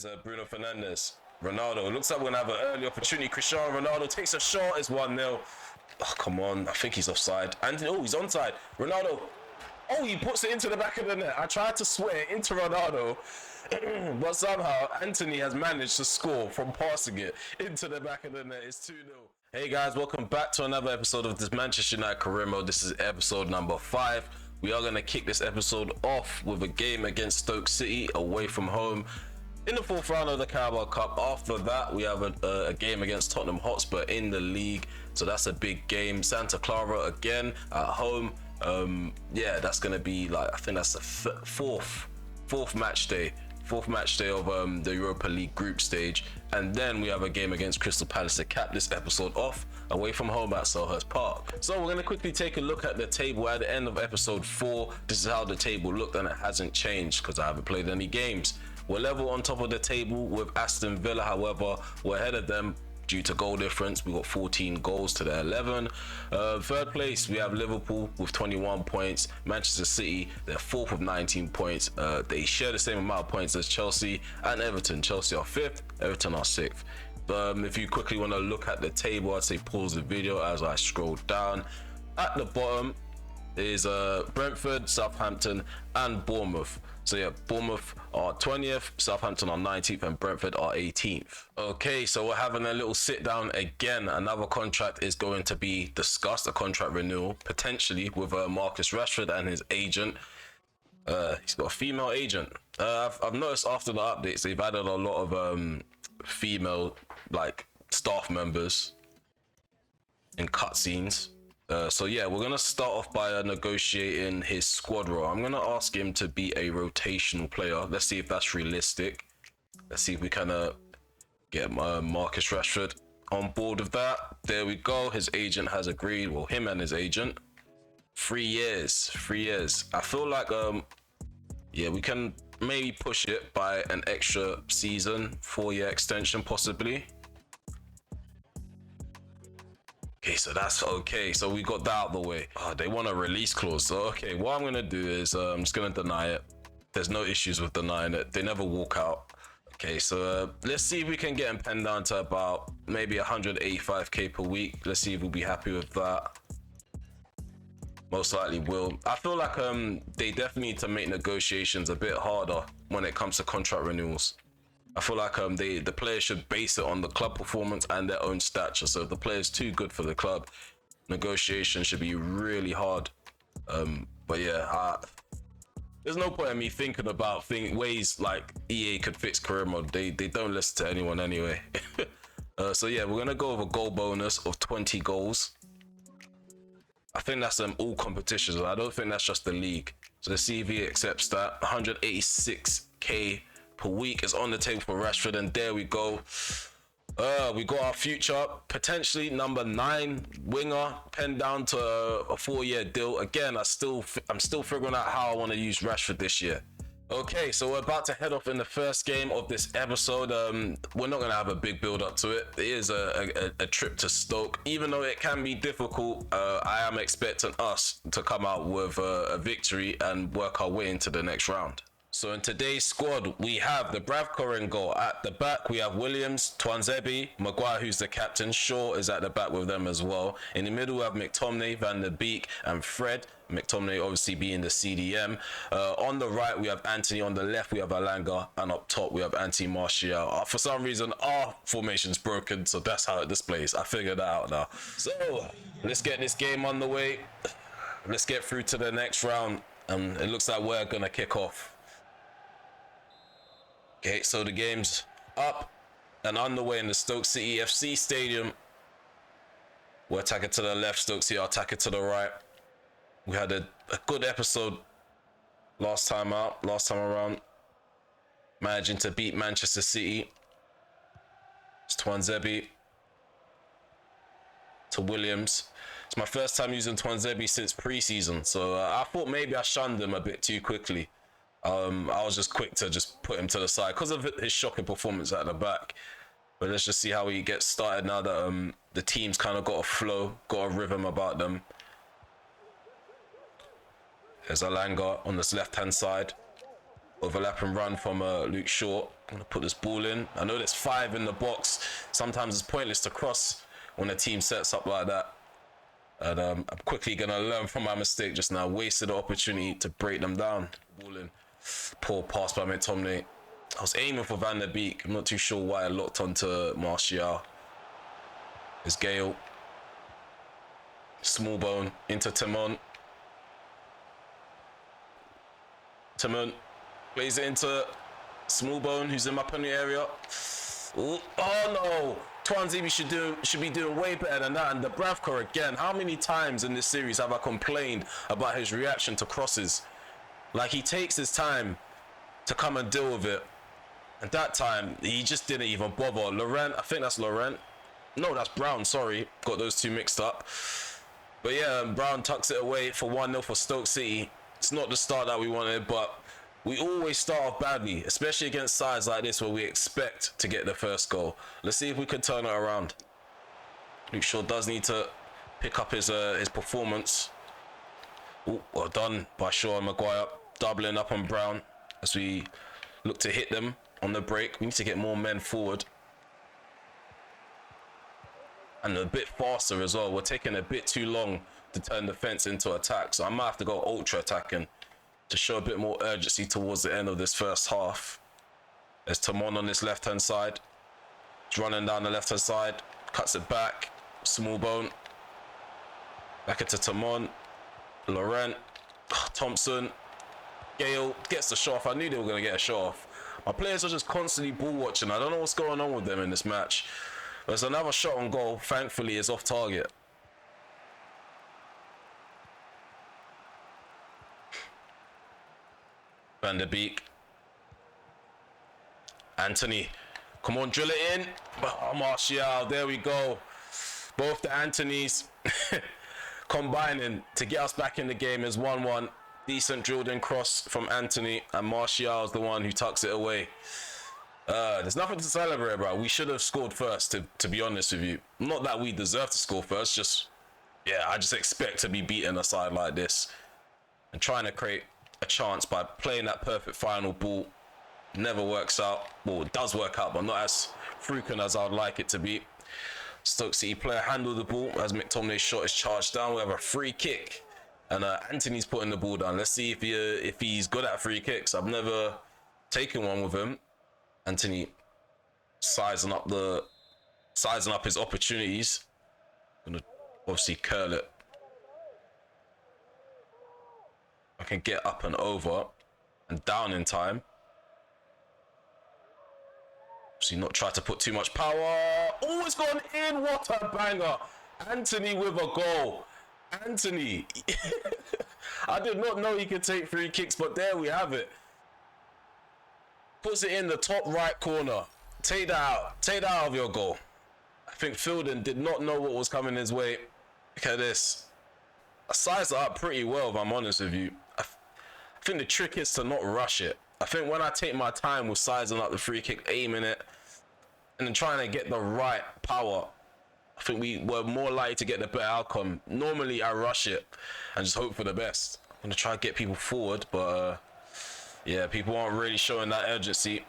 There's Bruno Fernandes. Ronaldo. Looks like we're going to have an early opportunity. Cristiano Ronaldo takes a shot. It's 1-0. Oh, come on. I think he's offside. Anthony, oh, he's onside. Ronaldo. Oh, he puts it into the back of the net. I tried to swear into Ronaldo, but somehow Anthony has managed to score from passing it into the back of the net. It's 2-0. Hey guys, welcome back to another episode of this Manchester United career mode. This is episode number 5. We are going to kick this episode off with a game against Stoke City away from home in the 4th round of the Caraboa Cup. After that, we have a game against Tottenham Hotspur in the league. So that's a big game. Santa Clara again at home. Yeah, that's going to be like, I think that's the fourth match day. Fourth match day of the Europa League group stage. And then we have a game against Crystal Palace to cap this episode off away from home at Selhurst Park. So we're going to quickly take a look at the table at the end of episode 4. This is how the table looked, and it hasn't changed because I haven't played any games. We're level on top of the table with Aston Villa. However, we're ahead of them due to goal difference. We got 14 goals to their 11. Third place, we have Liverpool with 21 points. Manchester City, they're 4th with 19 points. They share the same amount of points as Chelsea and Everton. Chelsea are 5th, Everton are 6th. If you quickly want to look at the table, I'd say pause the video as I scroll down. At the bottom is Brentford, Southampton and Bournemouth. So yeah, Bournemouth are 20th, Southampton are 19th and Brentford are 18th. Okay, so we're having a little sit down again. Another contract is going to be discussed, a contract renewal, potentially with Marcus Rashford and his agent. He's got a female agent. I've noticed after the updates, they've added a lot of female like staff members in cutscenes. So yeah, we're gonna start off by negotiating his squad role. I'm gonna ask him to be a rotational player. Let's see if that's realistic. Let's see if we can get Marcus Rashford on board with that. There we go. His agent has agreed. Well, him and his agent. 3 years. 3 years. I feel like yeah, we can maybe push it by an extra season, 4-year extension possibly. Okay, so that's okay. So we got that out of the way. Oh, they want a release clause. So, okay, what I'm going to do is I'm just going to deny it. There's no issues with denying it. They never walk out. Okay, so let's see if we can get him penned down to about maybe 185k per week. Let's see if we'll be happy with that. Most likely will. I feel like they definitely need to make negotiations a bit harder when it comes to contract renewals. I feel like the players should base it on the club performance and their own stature. So if the player's too good for the club, negotiation should be really hard. But yeah, there's no point in me thinking about ways like EA could fix career mode. They don't listen to anyone anyway. So yeah, we're gonna go with a goal bonus of 20 goals. I think that's all competitions. I don't think that's just the league. So let's see if he accepts that. 186k per week is on the table for Rashford, and there we go. We got our future, potentially number 9 winger, penned down to a 4-year deal. Again, I'm still figuring out how I want to use Rashford this year. Okay, so we're about to head off in the first game of this episode. We're not going to have a big build up to it. It is a trip to Stoke. Even though it can be difficult, I am expecting us to come out with a victory and work our way into the next round. So in today's squad, we have the Bravko in goal. At the back, we have Williams, Twanzebe, Maguire, who's the captain. Shaw is at the back with them as well. In the middle, we have McTominay, Van der Beek, and Fred. McTominay obviously being the CDM. On the right, we have Anthony. On the left, we have Alanga. And up top, we have Anthony Martial. For some reason, our formation's broken, so that's how it displays. I figured that out now. So let's get this game on the way. Let's get through to the next round. It looks like we're going to kick off. Okay, so the game's up and underway in the Stoke City FC stadium. We're attacking to the left, Stoke City are attacking to the right. We had a good episode last time around, managing to beat Manchester City. It's Twanzebe to Williams. It's my first time using Twanzebe since pre-season, so I thought maybe I shunned him a bit too quickly. I was just quick to just put him to the side because of his shocking performance at the back. But let's just see how he gets started now that the team's kind of got a flow, got a rhythm about them. There's Alanga on this left-hand side. Overlapping run from Luke Shaw. I'm gonna put this ball in. I know there's 5 in the box. Sometimes it's pointless to cross when a team sets up like that. And I'm quickly gonna learn from my mistake just now. Wasted the opportunity to break them down. Ball in. Poor pass by McTominay. I was aiming for Van der Beek. I'm not too sure why I locked onto Martial. It's Gale. Small bone into Timon. Timon plays it into Small bone, who's in my penalty area. Ooh, oh no! Twanzebe should be doing way better than that. And the Bravka again. How many times in this series have I complained about his reaction to crosses? Like, he takes his time to come and deal with it. And that time, he just didn't even bother. Laurent, I think that's Laurent. No, that's Brown, sorry. Got those two mixed up. But yeah, Brown tucks it away for 1-0 for Stoke City. It's not the start that we wanted, but we always start off badly, especially against sides like this where we expect to get the first goal. Let's see if we can turn it around. Luke Shaw does need to pick up his performance. Ooh, well done by Shaw and Maguire. Doubling up on Brown as we look to hit them on the break. We need to get more men forward. And a bit faster as well. We're taking a bit too long to turn defense into attack. So I might have to go ultra attacking to show a bit more urgency towards the end of this first half. There's Timon on this left-hand side. He's running down the left-hand side. Cuts it back. Small bone. Back into Timon. Laurent. Thompson. Gale gets the shot off. I knew they were going to get a shot off. My players are just constantly ball watching. I don't know what's going on with them in this match. There's another shot on goal. Thankfully, it's off target. Van der Beek. Anthony. Come on, drill it in. Oh, Martial. There we go. Both the Anthonys combining to get us back in the game is 1-1. Decent drilled in cross from Anthony. And Martial is the one who tucks it away. There's nothing to celebrate, bro. We should have scored first, to be honest with you. Not that we deserve to score first, just, yeah, I just expect to be beaten a side like this. And trying to create a chance by playing that perfect final ball never works out. Well, it does work out, but not as frequent as I'd like it to be. Stoke City player handled the ball as McTominay's shot is charged down. We have a free kick. And Anthony's putting the ball down. Let's see if he's good at free kicks. I've never taken one with him. Anthony sizing up his opportunities. Gonna obviously curl it. I can get up and over and down in time. Obviously not try to put too much power. Oh, it's gone in. What a banger. Anthony with a goal. Anthony. I did not know he could take free kicks, but there we have it. Puts it in the top right corner. Take that out. Take that out of your goal. I think Fielding did not know what was coming his way. Look at this. I sized it up pretty well, if I'm honest with you. I think the trick is to not rush it. I think when I take my time with sizing up the free kick, aiming it, and then trying to get the right power, I think we were more likely to get the better outcome. Normally, I rush it and just hope for the best. I'm going to try to get people forward, but yeah, people aren't really showing that urgency.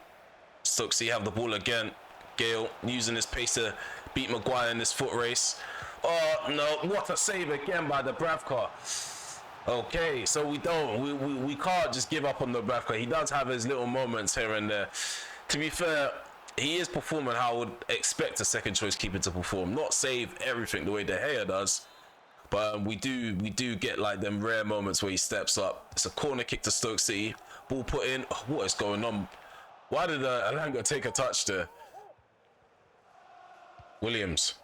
Stoke City have the ball again. Gale using his pace to beat Maguire in this foot race. Oh no, what a save again by the Bravka. Okay, so we can't just give up on the Bravka. He does have his little moments here and there. To be fair, he is performing how I would expect a second choice keeper to perform. Not save everything the way De Gea does, but we do get like them rare moments where he steps up. It's a corner kick to Stoke City. Ball put in. Oh, what is going on? Why did Alanga take a touch there? Williams.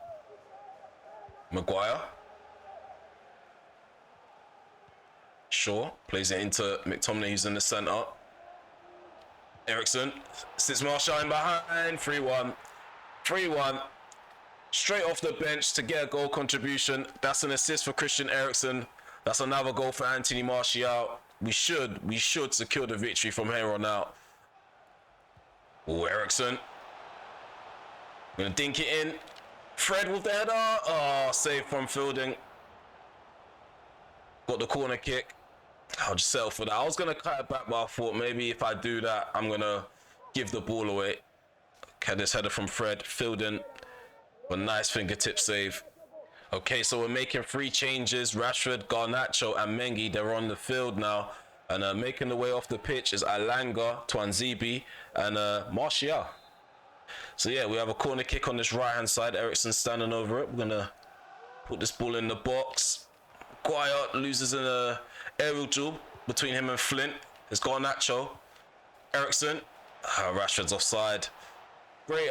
Maguire. Shaw plays it into McTominay, who's in the centre. Ericsson sits Martial in behind. 3-1. 3-1. Straight off the bench to get a goal contribution. That's an assist for Christian Eriksen. That's another goal for Anthony Martial. We should secure the victory from here on out. Oh, Ericsson. Gonna dink it in. Fred with the header. Oh, save from Fielding. Got the corner kick. I'll just settle for that. I was going to cut it back, but I thought maybe if I do that, I'm going to give the ball away. Okay, this header from Fred, filled in. A nice fingertip save. Okay, so we're making 3 changes. Rashford, Garnacho, and Mengi, they're on the field now. And making the way off the pitch is Alanga, Twanzibi, and Martial. So yeah, we have a corner kick on this right-hand side. Eriksen standing over it. We're going to put this ball in the box. Guaya loses in a aerial duel between him and Flint. It's Garnacho. Eriksen. Rashford's offside. Great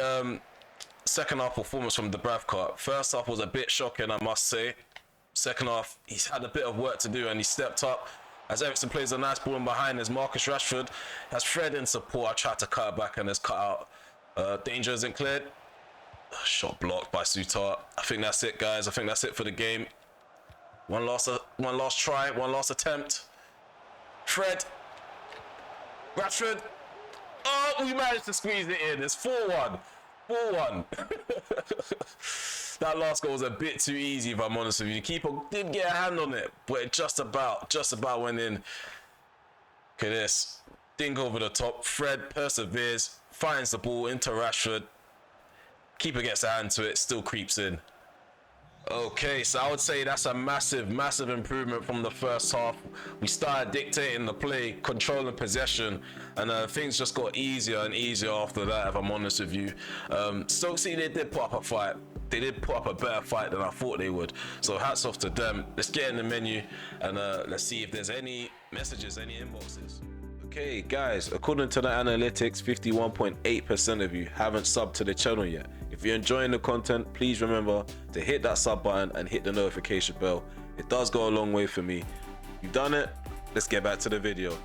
second half performance from Dubravka. First half was a bit shocking, I must say. Second half, he's had a bit of work to do and he stepped up. As Eriksen plays a nice ball in behind, there's Marcus Rashford. Has Fred in support. I tried to cut it back and it's cut out. Danger isn't cleared. Shot blocked by Sutar. I think that's it, guys. I think that's it for the game. One last try, one last attempt. Fred. Rashford. Oh, we managed to squeeze it in. It's 4-1. 4-1. That last goal was a bit too easy, if I'm honest with you. The keeper did get a hand on it, but it just about went in. Look at this. Dink over the top. Fred perseveres, finds the ball into Rashford. Keeper gets a hand to it, still creeps in. Okay, so I would say that's a massive improvement from the first half. We started dictating the play, controlling possession, and things just got easier and easier after that, if I'm honest with you. Stoke City, they did put up a fight. They did put up a better fight than I thought they would. So hats off to them. Let's get in the menu and let's see if there's any messages, any inboxes. Okay, guys, according to the analytics, 51.8% of you haven't subbed to the channel yet. If you're enjoying the content, please remember to hit that sub button and hit the notification bell. It does go a long way for me. You've done it. Let's get back to the video.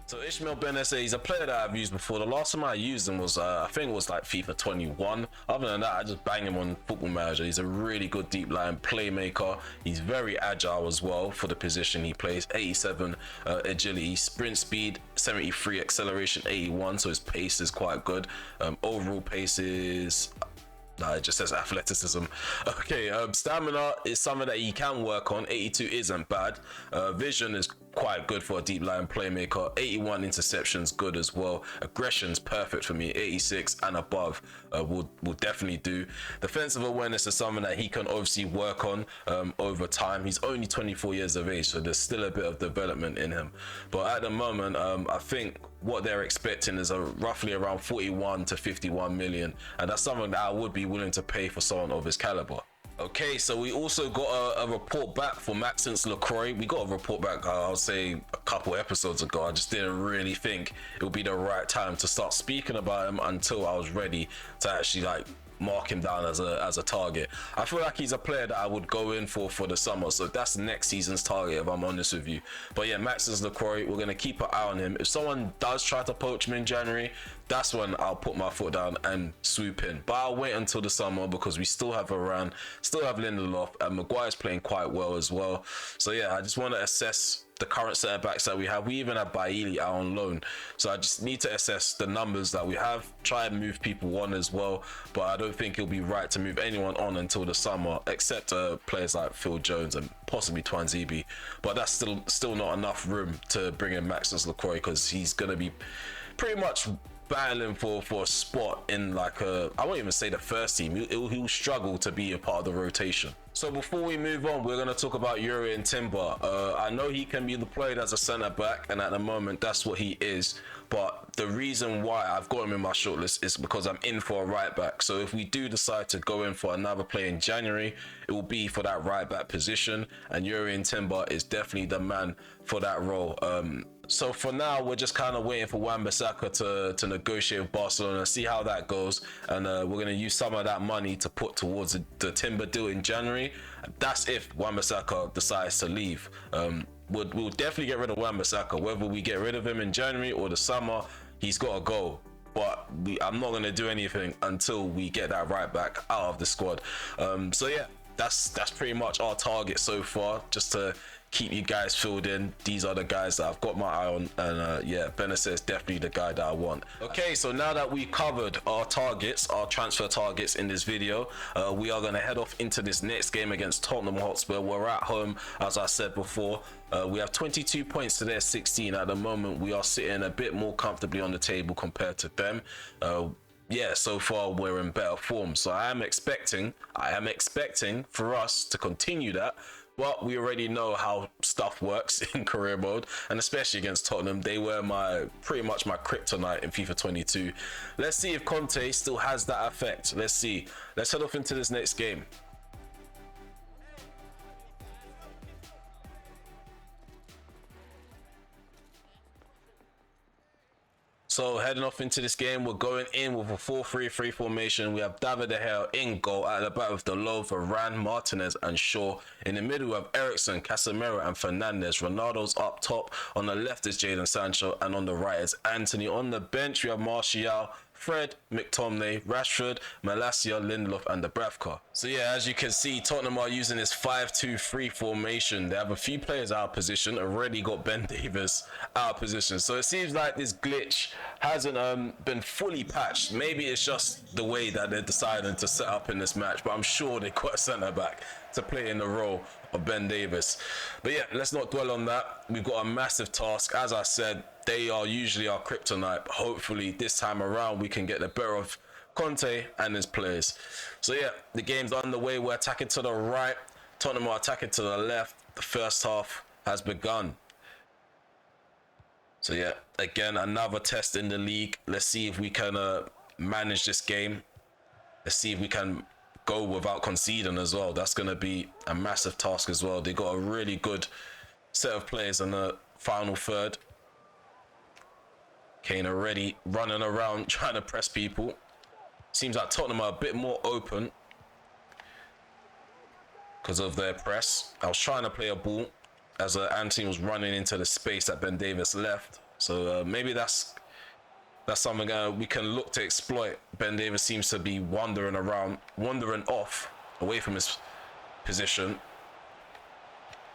So Ishmael Benesse, he's a player that I've used before. The last time I used him was, I think it was like FIFA 21. Other than that, I just bang him on Football Manager. He's a really good deep line playmaker. He's very agile as well for the position he plays. 87 agility, sprint speed, 73 acceleration, 81. So his pace is quite good. Overall pace is... Nah, it just says athleticism. Okay, stamina is something that he can work on. 82 isn't bad. Vision is quite good for a deep line playmaker. 81 interceptions, good as well. Aggression's perfect for me. 86 and above will definitely do. Defensive awareness is something that he can obviously work on over time. He's only 24 years of age, so there's still a bit of development in him. But at the moment, I think what they're expecting is roughly around 41 to 51 million, and that's something that I would be willing to pay for someone of his caliber. Okay, so we also got a report back for Maxence Lacroix. We got a report back, I'll say, a couple episodes ago. I just didn't really think it would be the right time to start speaking about him until I was ready to actually like mark him down as a target. I feel like he's a player that I would go in for the summer, so that's next season's target, if I'm honest with you. But yeah, Maxence Lacroix, we're going to keep an eye on him. If someone does try to poach him in January, that's when I'll put my foot down and swoop in. But I'll wait until the summer because we still have Varane, still have Lindelof, and Maguire's playing quite well as well. So yeah, I just want to assess the current centre backs that we have. We even have Bailly out on loan, so I just need to assess the numbers that we have, try and move people on as well. But I don't think it'll be right to move anyone on until the summer, except players like Phil Jones and possibly Twanzibi. But that's still not enough room to bring in Maxence Lacroix because he's going to be pretty much battling for a spot in like I won't even say the first team. He'll struggle to be a part of the rotation. So before we move on, we're going to talk about Jurrien Timber. I know he can be deployed as a centre back, and at the moment that's what he is. But the reason why I've got him in my shortlist is because I'm in for a right back. So if we do decide to go in for another play in January, it will be for that right back position, and Jurrien Timber is definitely the man for that role. So for now, we're just kind of waiting for Wan-Bissaka to negotiate with Barcelona, see how that goes, and we're going to use some of that money to put towards the Timber deal in January. That's if Wan-Bissaka decides to leave. We'll definitely get rid of Wan-Bissaka. Whether we get rid of him in January or the summer, he's got to go. But I'm not going to do anything until we get that right back out of the squad. So yeah, that's pretty much our target so far, just to keep you guys filled in. These are the guys that I've got my eye on, and yeah, Benacer is definitely the guy that I want. Okay, so now that we covered our targets, our transfer targets in this video, we are going to head off into this next game against Tottenham Hotspur. We're at home, as I said before. We have 22 points to their 16 at the moment. We are sitting a bit more comfortably on the table compared to them. Yeah, so far we're in better form, so I am expecting for us to continue that. But we already know how stuff works in career mode, and especially against Tottenham. They were pretty much my kryptonite in FIFA 22. Let's see if Conte still has that effect. Let's see. Let's head off into this next game. So heading off into this game, we're going in with a 4-3-3 formation. We have David De Gea in goal, at the back with Dalot, Varane, Martinez and Shaw. In the middle, we have Eriksen, Casemiro and Fernandes. Ronaldo's up top. On the left is Jadon Sancho, and on the right is Anthony. On the bench, we have Martial, Fred, McTominay, Rashford, Malacia, Lindelof and Dubravka. So yeah, as you can see, Tottenham are using this 5-2-3 formation. They have a few players out of position. Already got Ben Davies out of position. So it seems like this glitch hasn't been fully patched. Maybe it's just the way that they're deciding to set up in this match, but I'm sure they got a centre back to play in the role of Ben Davies. But yeah, let's not dwell on that. We've got a massive task. As I said, they are usually our kryptonite. Hopefully this time around we can get the better of Conte and his players. So yeah, the game's underway. We're attacking to the right, Tottenham are attacking to the left. The first half has begun. So yeah, again, another test in the league. Let's see if we can manage this game. Let's see if we can go without conceding as well. That's going to be a massive task as well. They got a really good set of players in the final third. Kane already running around trying to press people. Seems like Tottenham are a bit more open because of their press. I was trying to play a ball as Anthony was running into the space that Ben Davies left. So maybe that's something we can look to exploit. Ben Davies seems to be wandering off away from his position.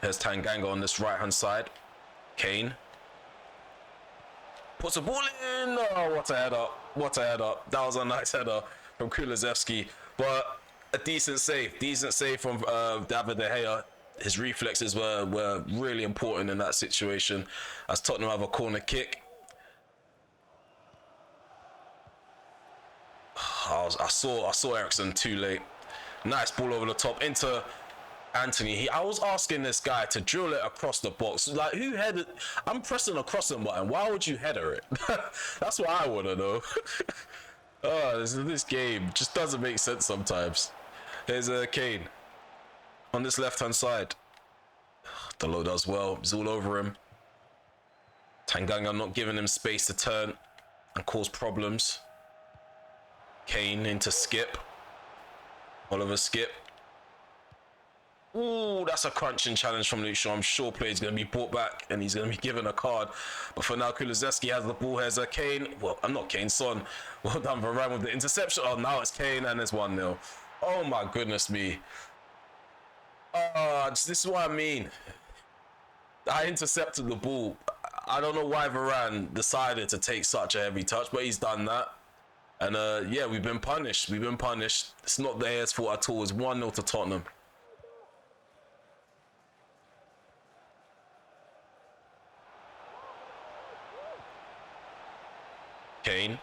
There's Tanganga on this right hand side. Kane puts a ball in. Oh, what a header. What a header. That was a nice header from Kulusevski. But a decent save. Decent save from David De Gea. His reflexes were really important in that situation as Tottenham have a corner kick. I saw Eriksen too late. Nice ball over the top into Anthony. I was asking this guy to drill it across the box. Like, who headed? I'm pressing a crossing button. Why would you header it? That's what I want to know. Oh, this game just doesn't make sense sometimes. Here's Kane on this left-hand side. Dalot does well. He's all over him. Tanganga not giving him space to turn and cause problems. Kane into Skip. Oliver Skip. Ooh, that's a crunching challenge from Luke Shaw. I'm sure play's going to be brought back and he's going to be given a card. But for now, Kulusevski has the ball. Here's Kane. Well, I'm not Kane, Son. Well done, Varane with the interception. Oh, now it's Kane and it's 1-0. Oh my goodness me. This is what I mean. I intercepted the ball. I don't know why Varane decided to take such a heavy touch, but he's done that. And yeah, we've been punished. We've been punished. It's not their fault at all. It's 1-0 to Tottenham. Kane.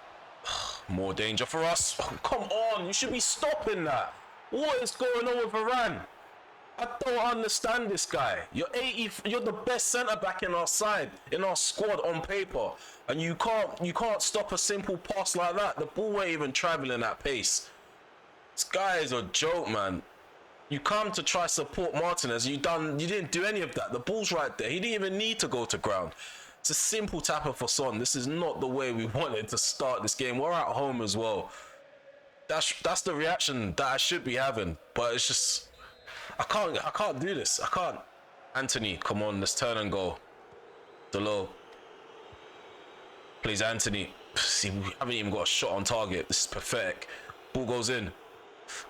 More danger for us. Oh, come on, you should be stopping that. What is going on with Varane? I don't understand this guy. You're the best centre back in our side, in our squad on paper, and you can't stop a simple pass like that. The ball ain't even travelling at pace. This guy is a joke, man. You come to try support Martinez. You didn't do any of that. The ball's right there. He didn't even need to go to ground. It's a simple tapper for Son. This is not the way we wanted to start this game. We're at home as well. That's the reaction that I should be having, but it's just I can't do this. I can't. Anthony, come on, let's turn and go. Dalot. Plays Anthony. See, we haven't even got a shot on target. This is pathetic. Ball goes in.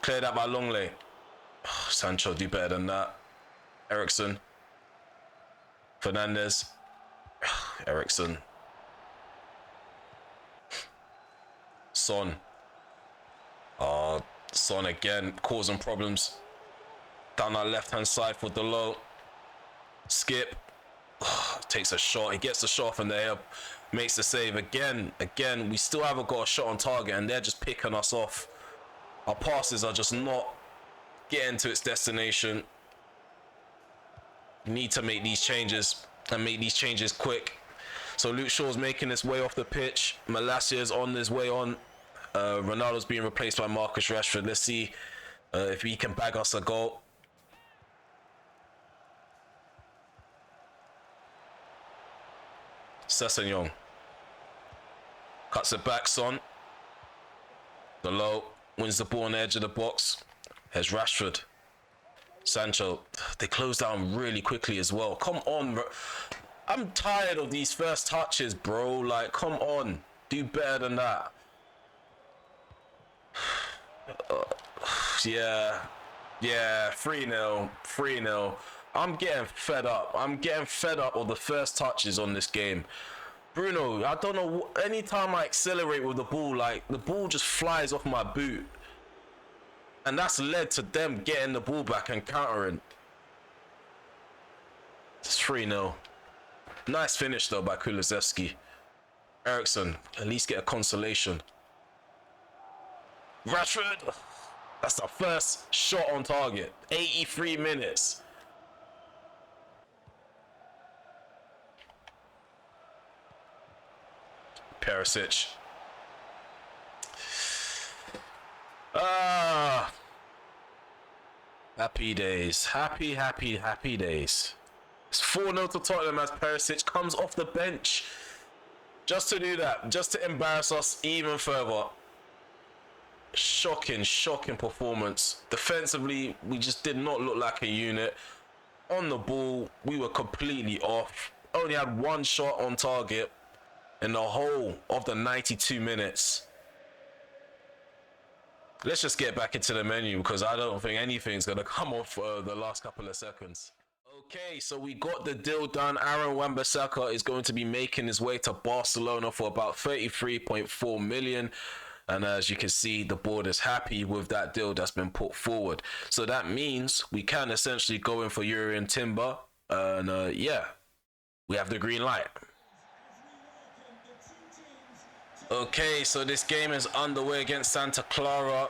Cleared out by Longley. Oh, Sancho, do better than that. Eriksen. Fernandez. Ericsson. Son. Son again, causing problems. Down our left-hand side for Delo. Skip. Takes a shot. He gets the shot from there. Makes the save again. We still haven't got a shot on target, and they're just picking us off. Our passes are just not getting to its destination. We need to make these changes, and make these changes quick. So Luke Shaw's making his way off the pitch. Malasia's on his way on. Ronaldo's being replaced by Marcus Rashford. Let's see if he can bag us a goal. Sessegnon cuts it back. Son. Delo wins the ball on the edge of the box. Here's Rashford. Sancho. They close down really quickly as well. Come on, bro. I'm tired of these first touches, bro. Like, come on. Do better than that. Yeah, 3-0, 3-0. I'm getting fed up. I'm getting fed up of the first touches on this game. Bruno, I don't know, anytime I accelerate with the ball, like, the ball just flies off my boot. And that's led to them getting the ball back and countering. It's 3-0. Nice finish, though, by Kulusevski. Ericsson, at least get a consolation. Rashford, that's the first shot on target. 83 minutes. Perisic. Happy days. Happy days. It's 4-0 to Tottenham as Perisic comes off the bench. Just to do that. Just to embarrass us even further. Shocking performance. Defensively, we just did not look like a unit. On the ball, we were completely off. Only had one shot on target in the whole of the 92 minutes. Let's just get back into the menu because I don't think anything's going to come off the last couple of seconds. Okay, so we got the deal done. Aaron Wan-Bissaka is going to be making his way to Barcelona for about 33.4 million. And as you can see, the board is happy with that deal that's been put forward. So that means we can essentially go in for Jurrien Timber. And yeah, we have the green light. Okay, so this game is underway against Santa Clara.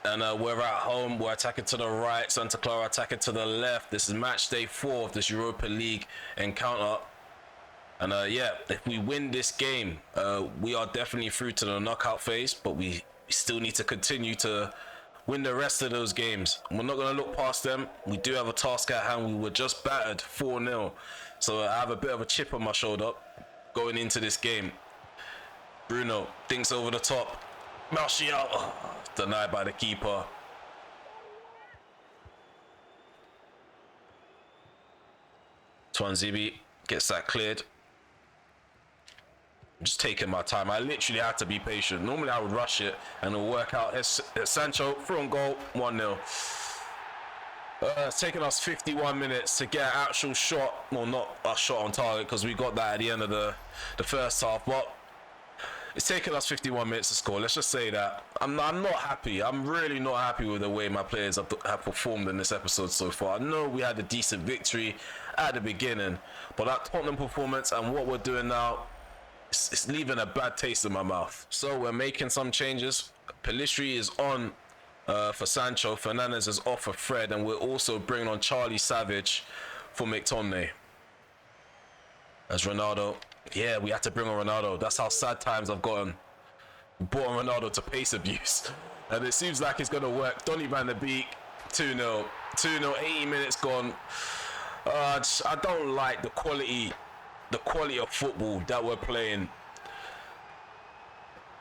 And we're at home. We're attacking to the right. Santa Clara attacking to the left. This is match day 4 of this Europa League encounter. And yeah, if we win this game, we are definitely through to the knockout phase, but we still need to continue to win the rest of those games. We're not going to look past them. We do have a task at hand. We were just battered 4-0. So I have a bit of a chip on my shoulder going into this game. Bruno thinks over the top. Martial, denied by the keeper. Twanzibi gets that cleared. Just taking my time. I literally had to be patient. Normally I would rush it and it'll work out. It's Sancho through on goal, 1-0. It's taken us 51 minutes to get an actual shot. Well, not a shot on target because we got that at the end of the first half. But it's taken us 51 minutes to score. Let's just say that. I'm not happy. I'm really not happy with the way my players have performed in this episode so far. I know we had a decent victory at the beginning, but that Tottenham performance and what we're doing now, it's leaving a bad taste in my mouth. So we're making some changes. Pelistri is on for Sancho. Fernandez is off for Fred. And we're also bringing on Charlie Savage for McTominay. As Ronaldo. Yeah, we had to bring on Ronaldo. That's how sad times have gotten. We brought on Ronaldo to pace abuse. And it seems like it's going to work. Donny van der Beek, 2-0. 2-0, 80 minutes gone. I don't like the quality of football that we're playing.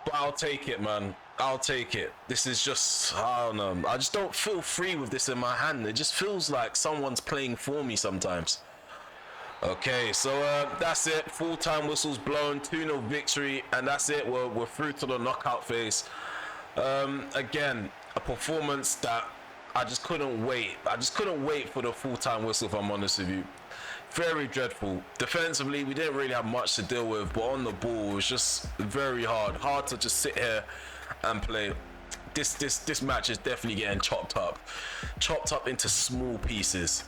But I'll take it, man. I'll take it. This is just, I don't know. I just don't feel free with this in my hand. It just feels like someone's playing for me sometimes. Okay, so that's it. Full-time whistles blown, 2-0 victory, and that's it. We're through to the knockout phase. Again, a performance that I just couldn't wait. I just couldn't wait for the full-time whistle, if I'm honest with you. very dreadful. Defensively, we didn't really have much to deal with, but on the ball, it was just very hard to just sit here and play. This match is definitely getting chopped up into small pieces.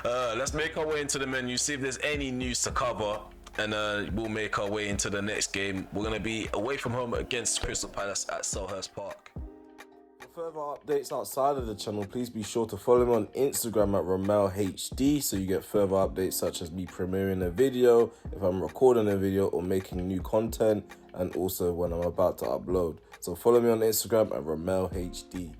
Let's make our way into the menu, see if there's any news to cover, and we'll make our way into the next game. We're going to be away from home against Crystal Palace at Selhurst Park. For further updates outside of the channel, please be sure to follow me on Instagram at Remelhd, so you get further updates such as me premiering a video, if I'm recording a video or making new content, and also when I'm about to upload. So follow me on Instagram at Remelhd.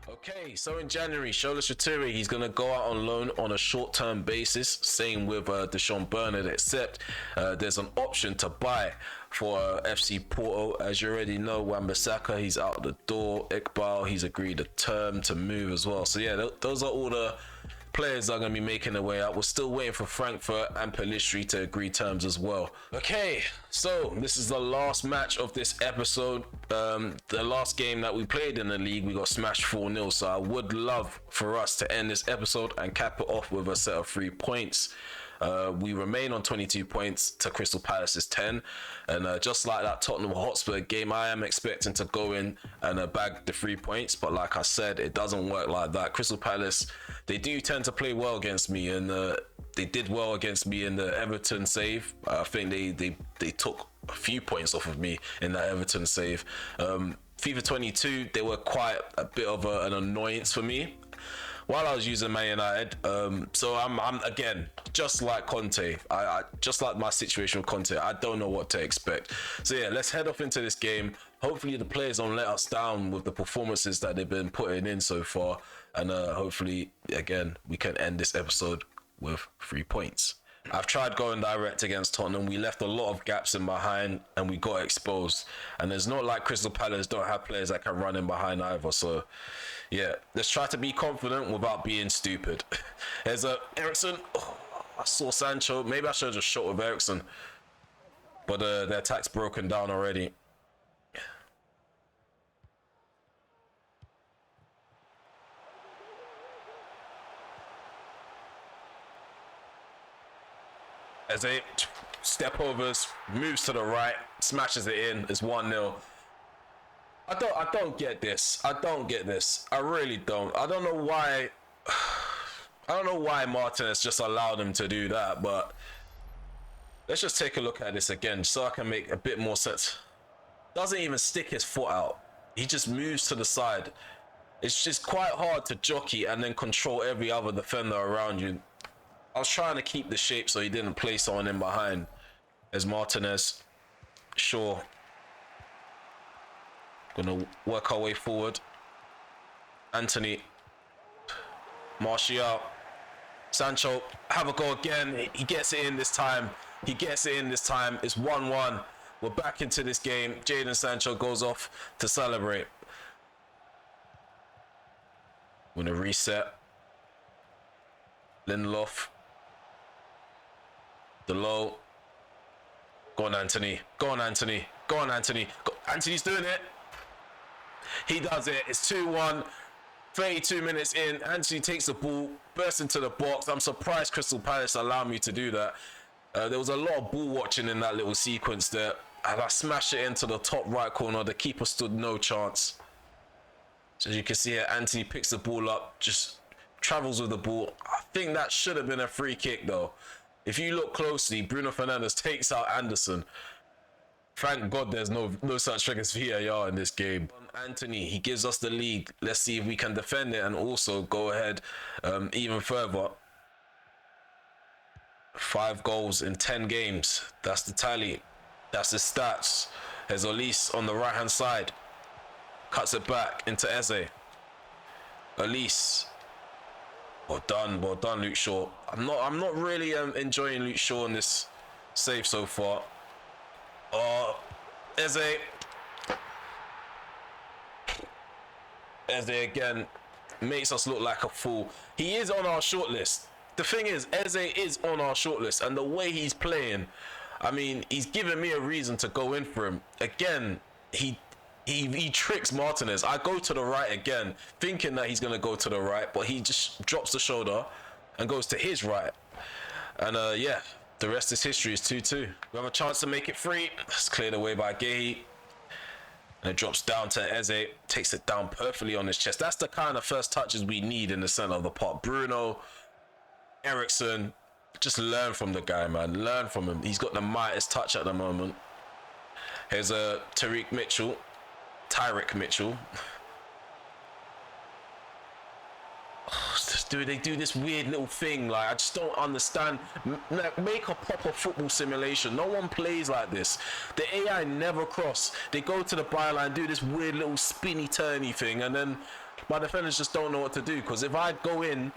Okay, so in January, Shola Shatiri, he's going to go out on loan on a short-term basis. Same with Deshaun Bernard, except there's an option to buy for FC Porto. As you already know, Wan-Bissaka, he's out the door. Iqbal, he's agreed a term to move as well. So yeah, those are all the players that are going to be making their way out. We're still waiting for Frankfurt and Pelistri to agree terms as well. Okay, so this is the last match of this episode. The last game that we played in the league, we got smashed 4-0. So I would love for us to end this episode and cap it off with a set of 3 points. We remain on 22 points to Crystal Palace's 10, and just like that Tottenham Hotspur game, I am expecting to go in and bag the 3 points, but like I said, it doesn't work like that. Crystal Palace, they do tend to play well against me, and they did well against me in the Everton save. I think they took a few points off of me in that Everton save. FIFA 22, they were quite a bit of an annoyance for me while I was using Man United. So I'm again, just like Conte, I just like my situation with Conte, I don't know what to expect. So yeah, let's head off into this game. Hopefully the players don't let us down with the performances that they've been putting in so far, and hopefully again we can end this episode with 3 points. I've tried going direct against Tottenham. We left a lot of gaps in behind and we got exposed, and it's not like Crystal Palace don't have players that can run in behind either. So yeah, let's try to be confident without being stupid. There's Ericsson. Oh, I saw Sancho. Maybe I should have just shot with Ericsson, but the attack's broken down already. As a step overs, moves to the right, smashes it in. It's 1-0. I don't get this. I really don't. I don't know why. I don't know why Martinez just allowed him to do that, but let's just take a look at this again so I can make a bit more sense. Doesn't even stick his foot out. He just moves to the side. It's just quite hard to jockey and then control every other defender around you. I was trying to keep the shape so he didn't play someone in behind. There's Martinez. Sure. Gonna work our way forward. Anthony. Martial. Sancho. Have a go again. He gets it in this time. It's 1-1. We're back into this game. Jadon Sancho goes off to celebrate. Gonna reset. Lindelof. The low. Go on, Anthony. Anthony's doing it. He does it. It's 2-1. 32 minutes in. Anthony takes the ball, bursts into the box. I'm surprised Crystal Palace allowed me to do that. There was a lot of ball watching in that little sequence there, and I smashed it into the top right corner. The keeper stood no chance. So as you can see here, Anthony picks the ball up, just travels with the ball. I think that should have been a free kick though. If you look closely, Bruno Fernandes takes out Anderson. Thank God there's no such thing as VAR in this game. Anthony, he gives us the lead. Let's see if we can defend it and also go ahead even further. 5 goals in 10 games. That's the tally. That's the stats. There's Elise on the right hand side. Cuts it back into Eze. Elise. Well done, Luke Shaw. I'm not really enjoying Luke Shaw in this save so far. Eze again makes us look like a fool. He is on our shortlist. The thing is, Eze is on our shortlist, and the way he's playing, I mean, he's giving me a reason to go in for him. Again, he tricks Martinez. I go to the right again, thinking that he's going to go to the right, but he just drops the shoulder and goes to his right. And yeah, the rest is history. Is 2-2. We have a chance to make it 3. It's cleared away by Gehi. And it drops down to Eze. Takes it down perfectly on his chest. That's the kind of first touches we need in the center of the park. Bruno, Ericsson, just learn from the guy, man. Learn from him. He's got the mightiest touch at the moment. Here's a Tyreek Mitchell. They do this weird little thing. Like, I just don't understand. Make a proper football simulation. No one plays like this. The AI never cross. They go to the byline, do this weird little spinny turny thing, and then my defenders just don't know what to do. Because if I go in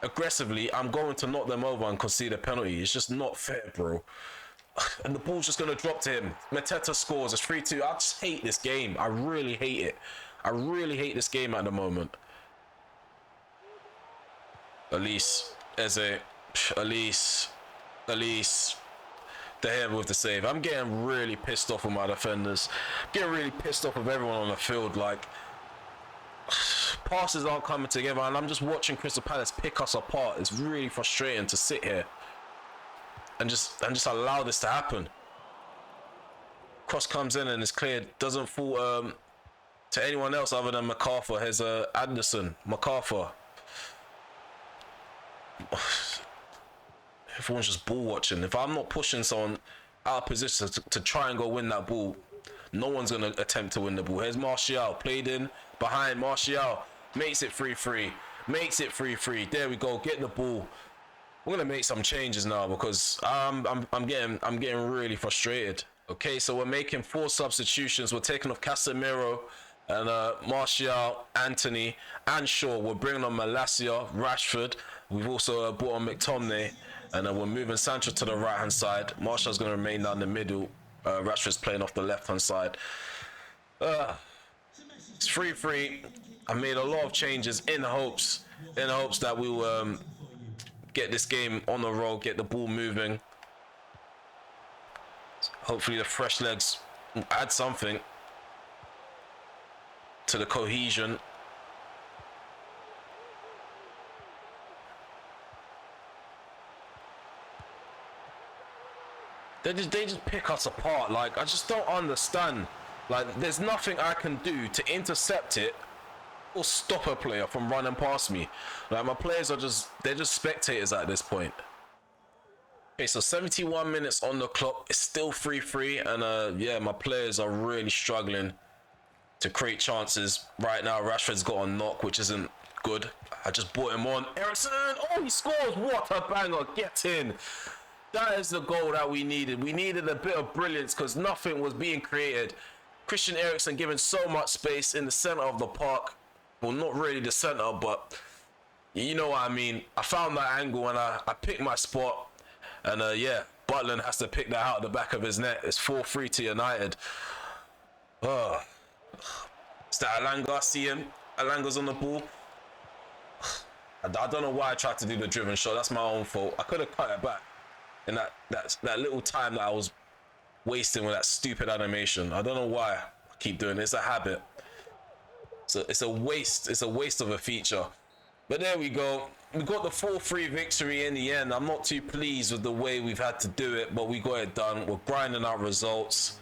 aggressively, I'm going to knock them over and concede a penalty. It's just not fair, bro. And the ball's just going to drop to him. Mateta scores. It's 3-2. I just hate this game. I really hate it. I really hate this game at the moment. Elise. De Gea with the save. I'm getting really pissed off with my defenders. Getting really pissed off with everyone on the field. Like, passes aren't coming together, and I'm just watching Crystal Palace pick us apart. It's really frustrating to sit here and just allow this to happen. Cross comes in and is cleared. Doesn't fall to anyone else other than MacArthur. Here's Anderson. MacArthur. Everyone's just ball watching. If I'm not pushing someone out of position to try and go win that ball, no one's going to attempt to win the ball. Here's Martial, played in behind. Martial makes it 3-3. Makes it 3-3. There we go. Get the ball. We're gonna make some changes now because I'm getting really frustrated. Okay, so we're making 4 substitutions. We're taking off Casemiro and Martial, Anthony, and Shaw. We're bringing on Malacia, Rashford. We've also brought on McTominay, and we're moving Sancho to the right hand side. Martial's gonna remain down the middle. Rashford's playing off the left hand side. It's 3-3. I made a lot of changes in hopes that we will get this game on the road, get the ball moving. Hopefully the fresh legs will add something to the cohesion. They just pick us apart. Like, I just don't understand. Like, there's nothing I can do to intercept it or stop a player from running past me. Like, my players are they're just spectators at this point. Okay, so 71 minutes on the clock. It's still 3-3, and yeah, my players are really struggling to create chances right now. Rashford's got a knock, which isn't good. I just brought him on. Ericsson, oh, he scores! What a banger! Get in. That is the goal that we needed. We needed a bit of brilliance because nothing was being created. Christian Eriksen given so much space in the center of the park. Well, not really the center, but you know what I mean. I found that angle and I picked my spot. And yeah, Butland has to pick that out of the back of his net. It's 4-3 to United. It's that Alanga. I see him. Alanga's on the ball. I don't know why I tried to do the driven shot. That's my own fault. I could have cut it back in that little time that I was wasting with that stupid animation. I don't know why I keep doing it. It's a habit. So it's a waste. It's a waste of a feature. But there we go. We got the 4-3 victory in the end. I'm not too pleased with the way we've had to do it, but we got it done. We're grinding out results.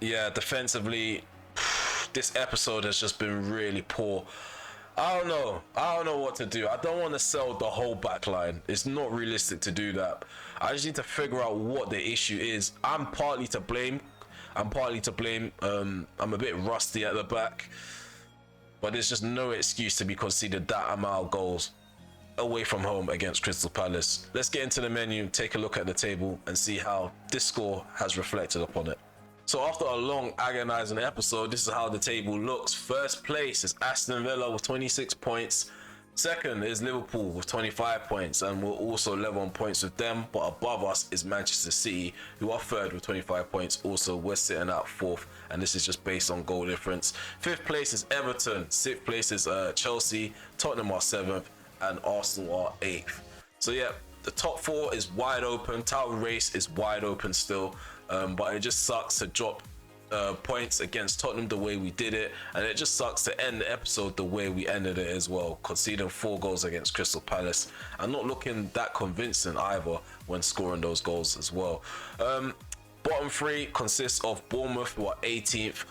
Yeah, defensively, this episode has just been really poor. I don't know what to do. I don't want to sell the whole back line. It's not realistic to do that. I just need to figure out what the issue is. I'm partly to blame. I'm a bit rusty at the back. But there's just no excuse to be conceded that amount of goals away from home against Crystal Palace. Let's get into the menu, take a look at the table, and see how this score has reflected upon it. So after a long agonizing episode, this is how the table looks. First place is Aston Villa with 26 points. Second is Liverpool with 25 points, and we're also level on points with them. But above us is Manchester City, who are third with 25 points. Also, we're sitting at fourth, and this is just based on goal difference. Fifth place is Everton. Sixth place is Chelsea. Tottenham are seventh, and Arsenal are eighth. So yeah, the top 4 is wide open. Title race is wide open still. But it just sucks to drop points against Tottenham the way we did it, and it just sucks to end the episode the way we ended it as well, conceding 4 goals against Crystal Palace and not looking that convincing either when scoring those goals as well. Bottom 3 consists of Bournemouth, who are 18th,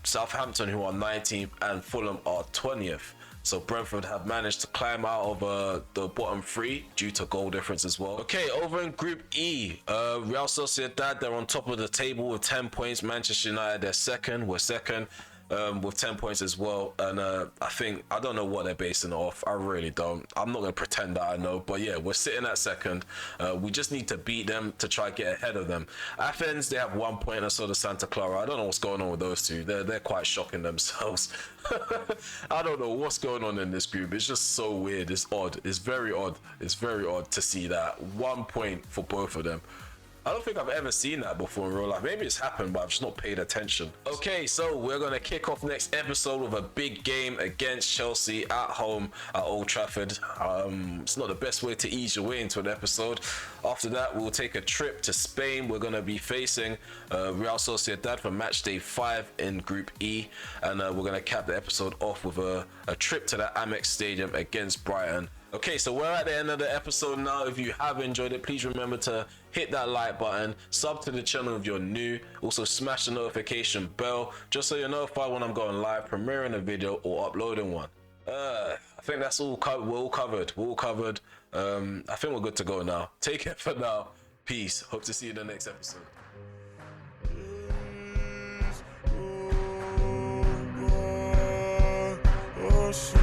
Southampton, who are 19th, and Fulham are 20th. So Brentford have managed to climb out of the bottom 3 due to goal difference as well. Okay, over in Group E, Real Sociedad, they're on top of the table with 10 points. Manchester United, they're second. We're second with 10 points as well. And I don't know what they're basing it off. I really don't. I'm not going to pretend that I know. But yeah, we're sitting at second. We just need to beat them to try to get ahead of them. Athens, they have 1 point, and so does Santa Clara. I don't know what's going on with those two. They're quite shocking themselves. I don't know what's going on in this group. It's just so weird. It's odd. It's very odd. It's very odd to see that 1 point for both of them. I don't think I've ever seen that before in real life. Maybe it's happened, but I've just not paid attention. Okay, so we're going to kick off next episode with a big game against Chelsea at home at Old Trafford. It's not the best way to ease your way into an episode. After that, we'll take a trip to Spain. We're going to be facing Real Sociedad for Matchday 5 in Group E. And we're going to cap the episode off with a trip to the Amex Stadium against Brighton. Okay, so we're at the end of the episode now. If you have enjoyed it, please remember to hit that like button, sub to the channel if you're new, also smash the notification bell just so you're notified when I'm going live, premiering a video or uploading one. I think that's all we're all covered. I think we're good to go now. Take care for now. Peace. Hope to see you in the next episode. Oh,